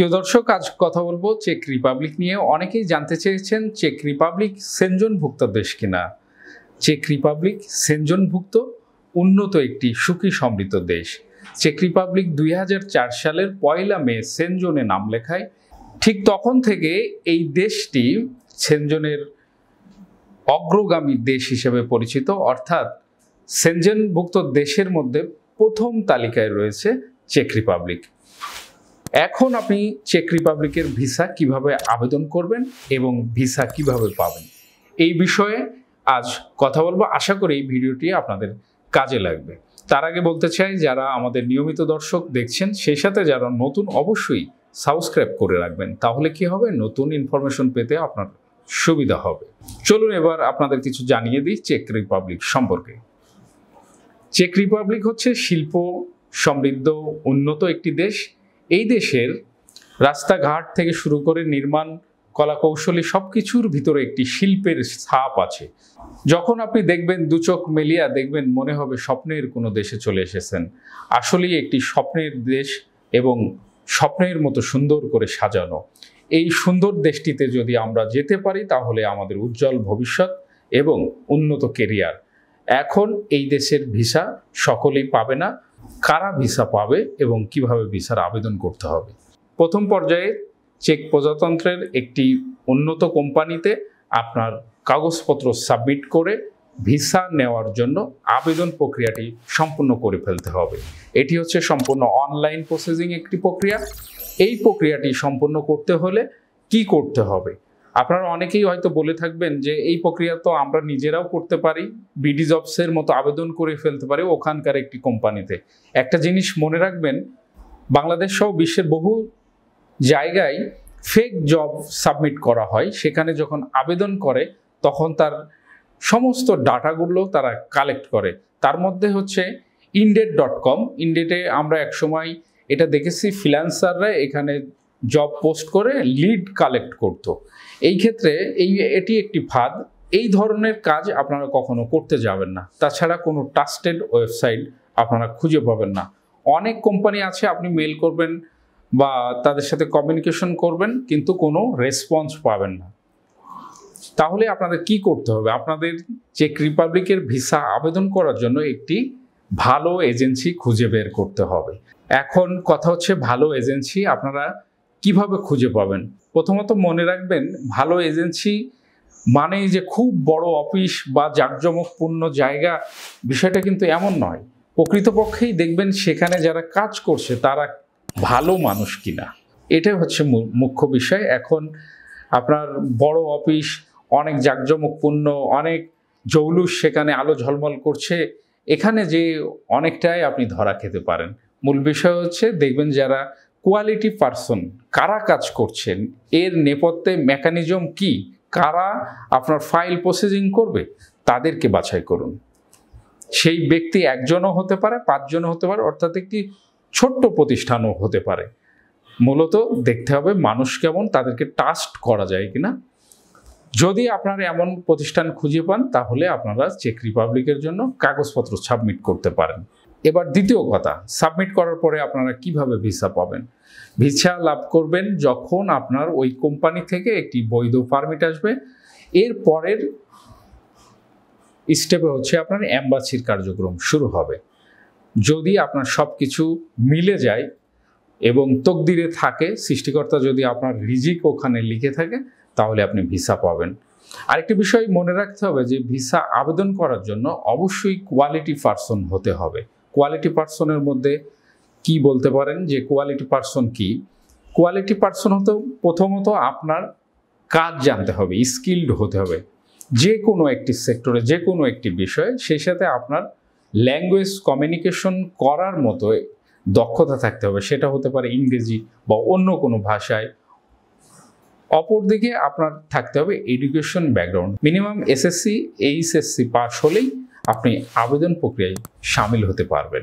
প্রিয় দর্শক, আজ কথা বলবো চেক রিপাবলিক নিয়ে। অনেকেই জানতে চেয়েছেন চেক রিপাবলিক সেনজনভুক্ত দেশ কিনা। চেক রিপাবলিক সেনজনভুক্ত উন্নত একটি সুখী সমৃদ্ধ দেশ। চেক রিপাবলিক 2004 সালের 1 মে সেনজনে নাম লেখায়। ঠিক তখন থেকে এই দেশটি সেনজনের অগ্রগামী দেশ হিসেবে পরিচিত, অর্থাৎ সেনজনভুক্ত দেশের মধ্যে প্রথম তালিকায় রয়েছে চেক রিপাবলিক। এখন আপনি চেক রিপাবলিকের ভিসা কিভাবে আবেদন করবেন এবং ভিসা কিভাবে পাবেন, এই বিষয়ে আজ কথা বলবো। আশা করি এই ভিডিওটি আপনাদের কাজে লাগবে। তার আগে বলতে চাই, যারা আমাদের নিয়মিত দর্শক দেখছেন, সেই সাথে যারা নতুন, অবশ্যই সাবস্ক্রাইব করে রাখবেন। তাহলে কি হবে, নতুন ইনফরমেশন পেতে আপনার সুবিধা হবে। চলুন এবার আপনাদের কিছু জানিয়ে দিই চেক রিপাবলিক সম্পর্কে। চেক রিপাবলিক হচ্ছে শিল্প সমৃদ্ধ উন্নত একটি দেশ। এই দেশের রাস্তাঘাট থেকে শুরু করে নির্মাণ কলাকৌশলী সবকিছুর ভিতরে একটি শিল্পের ছাপ আছে। যখন আপনি দেখবেন, দু চোখ মেলিয়া দেখবেন, মনে হবে স্বপ্নের কোনো দেশে চলে এসেছেন। আসলেই একটি স্বপ্নের দেশ এবং স্বপ্নের মতো সুন্দর করে সাজানো। এই সুন্দর দেশটিতে যদি আমরা যেতে পারি, তাহলে আমাদের উজ্জ্বল ভবিষ্যৎ এবং উন্নত কেরিয়ার। এখন এই দেশের ভিসা সকলেই পাবে না। কারা ভিসা পাবে এবং কিভাবে ভিসার আবেদন করতে হবে? প্রথম পর্যায়ে চেক প্রজাতন্ত্রের একটি উন্নত কোম্পানিতে আপনার কাগজপত্র সাবমিট করে ভিসা নেওয়ার জন্য আবেদন প্রক্রিয়াটি সম্পূর্ণ করে ফেলতে হবে। এটি হচ্ছে সম্পূর্ণ অনলাইন প্রসেসিং একটি প্রক্রিয়া। এই প্রক্রিয়াটি সম্পূর্ণ করতে হলে কি করতে হবে? আপনারা অনেকেই হয়তো বলে থাকবেন যে এই প্রক্রিয়া তো আমরা নিজেরাও করতে পারি, বিডি জবসের মতো আবেদন করে ফেলতে পারি ওখানকার একটি কোম্পানিতে। একটা জিনিস মনে রাখবেন, বাংলাদেশ সহ বিশ্বের বহু জায়গায় ফেক জব সাবমিট করা হয়। সেখানে যখন আবেদন করে, তখন তার সমস্ত ডাটাগুলো তারা কালেক্ট করে। তার মধ্যে হচ্ছে indeed.com। ইনডেডে আমরা একসময় এটা দেখেছি, ফ্রিল্যান্সাররা এখানে জব পোস্ট করে লিড কালেক্ট করত। এই ক্ষেত্রে এটি একটি ফাঁদ। এই ধরনের কাজ আপনারা কখনো করতে যাবেন না। তাছাড়া কোনো ট্রাস্টেড ওয়েবসাইট আপনারা খুঁজে পাবেন না। অনেক কোম্পানি আছে, আপনি মেল করবেন বা তাদের সাথে কমিউনিকেশন করবেন, কিন্তু কোনো রেসপন্স পাবেন না। তাহলে আপনাদের কি করতে হবে? আপনাদের চেক রিপাবলিকের ভিসা আবেদন করার জন্য একটি ভালো এজেন্সি খুঁজে বের করতে হবে। এখন কথা হচ্ছে ভালো এজেন্সি আপনারা কিভাবে খুঁজে পাবেন? প্রথমত মনে রাখবেন, ভালো এজেন্সি মানেই যে খুব বড় অফিস বা জাঁকজমকপূর্ণ জায়গা, বিষয়টা কিন্তু এমন নয়। প্রকৃতপক্ষেই দেখবেন সেখানে যারা কাজ করছে তারা ভালো মানুষ কিনা, এটাই হচ্ছে মুখ্য বিষয়। এখন আপনার বড় অফিস, অনেক জাঁকজমকপূর্ণ, অনেক জৌলুস, সেখানে আলো ঝলমল করছে, এখানে যে অনেকটাই আপনি ধরা খেতে পারেন। মূল বিষয় হচ্ছে দেখবেন যারা কোয়ালিটি পারসন, কারা কাজ করছেন, এর নেপথ্যে মেকানিজম কি, কারা আপনার ফাইল প্রসেসিং করবে, তাদেরকে বাছাই করুন। সেই ব্যক্তি একজনও হতে পারে, 5 জনও হতে পারে, অর্থাৎ একটি ছোট্ট প্রতিষ্ঠানও হতে পারে। মূলত দেখতে হবে মানুষ কেমন, তাদেরকে ট্রাস্ট করা যায় কিনা। যদি আপনারা এমন প্রতিষ্ঠান খুঁজে পান, তাহলে আপনারা চেক রিপাবলিকের জন্য কাগজপত্র সাবমিট করতে পারেন। এবার দ্বিতীয় কথা, সাবমিট করার পরে আপনারা কিভাবে ভিসা পাবেন? ভিসা লাভ করবেন যখন আপনার ওই কোম্পানি থেকে একটি বৈধ পারমিট আসবে। এর পরের স্টেপে হচ্ছে আপনার এম্বাসির কার্যক্রম শুরু হবে। যদি আপনার সব কিছু মিলে যায় এবং তকদিরে থাকে, সৃষ্টিকর্তা যদি আপনার রিজিক ওখানে লিখে থাকে, তাহলে আপনি ভিসা পাবেন। আরেকটি বিষয় মনে রাখতে হবে যে ভিসা আবেদন করার জন্য অবশ্যই কোয়ালিটি পারসন হতে হবে। কোয়ালিটি পারসনের মধ্যে কি বলতে পারেন যে কোয়ালিটি পারসন কি? কোয়ালিটি পারসন হতে প্রথমত আপনার কাজ জানতে হবে, স্কিলড হতে হবে যে কোনো একটি সেক্টরে, যে কোনো একটি বিষয়ে। সেই সাথে আপনার ল্যাঙ্গুয়েজ কমিউনিকেশন করার মতো দক্ষতা থাকতে হবে, সেটা হতে পারে ইংরেজি বা অন্য কোনো ভাষায়। অপরদিকে আপনার থাকতে হবে education background, minimum SSC HSC pass হলেই আপনি আবেদন প্রক্রিয়ায় সামিল হতে পারবেন।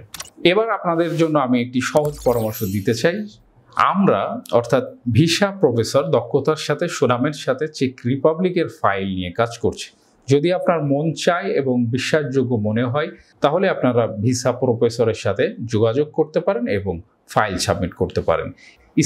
এবার আপনাদের জন্য আমি একটি সহজ পরামর্শ দিতে চাই। আমরা অর্থাৎ ভিসা প্রফেসর দক্ষতার সাথে সুনামের সাথে চেক রিপাবলিকের ফাইল নিয়ে কাজ করছি। যদি আপনার মন চায় এবং বিশ্বাসযোগ্য মনে হয়, তাহলে আপনারা ভিসা প্রফেসরের সাথে যোগাযোগ করতে পারেন এবং ফাইল সাবমিট করতে পারেন।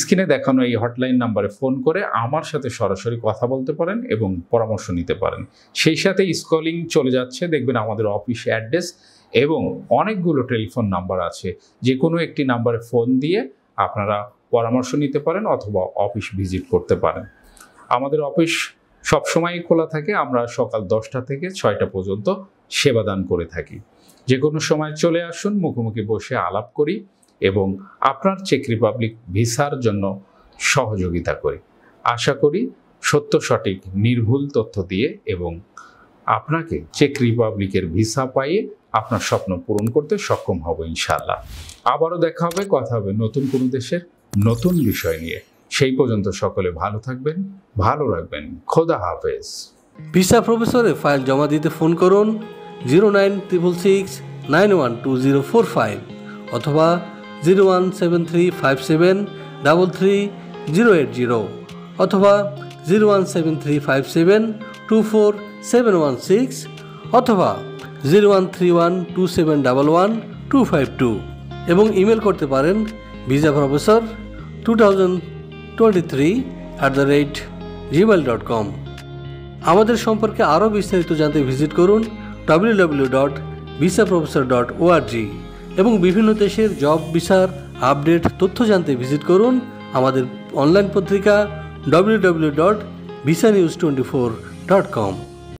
স্ক্রিনে দেখানো এই হটলাইন নাম্বারে ফোন করে আমার সাথে সরাসরি কথা বলতে পারেন এবং পরামর্শ নিতে পারেন। সেই সাথে স্ক্রলিং চলে যাচ্ছে, দেখবেন আমাদের অফিস অ্যাড্রেস এবং অনেকগুলো টেলিফোন নাম্বার আছে। যে কোনো একটি নাম্বারে ফোন দিয়ে আপনারা পরামর্শ নিতে পারেন অথবা অফিস ভিজিট করতে পারেন। আমাদের অফিস সবসময়ই খোলা থাকে। আমরা সকাল 10টা থেকে 6টা পর্যন্ত সেবাদান করে থাকি। যে কোনো সময় চলে আসুন, মুখোমুখি বসে আলাপ করি এবং আপনার চেক রিপাবলিক ভিসার জন্য সহযোগিতা করি। আশা করি সত্য সঠিক নির্ভুল তথ্য দিয়ে এবং আপনাকে চেক রিপাবলিকের ভিসা পাইয়ে আপনার স্বপ্ন পূরণ করতে সক্ষম হব ইনশাআল্লাহ। আবারও দেখা হবে, কথা হবে নতুন কোনো দেশের নতুন বিষয় নিয়ে। সেই পর্যন্ত সকলে ভালো থাকবেন, ভালো রাখবেন। খোদা হাফেজ। ভিসা প্রফেসরে ফাইল জমা দিতে ফোন করুন 09666912045 অথবা 01735733080 অথবা 01735724716 অথবা 013127112252 এবং ইমেল করতে পারেন visaprofessor2023@gmail.com। আমাদের সম্পর্কে আরও বিস্তারিত জানতে ভিজিট করুন www.visaprofessor.org এবং বিভিন্ন দেশের জব ভিসার আপডেট তথ্য জানতে ভিজিট করুন আমাদের অনলাইন পত্রিকা www.visanews24.com।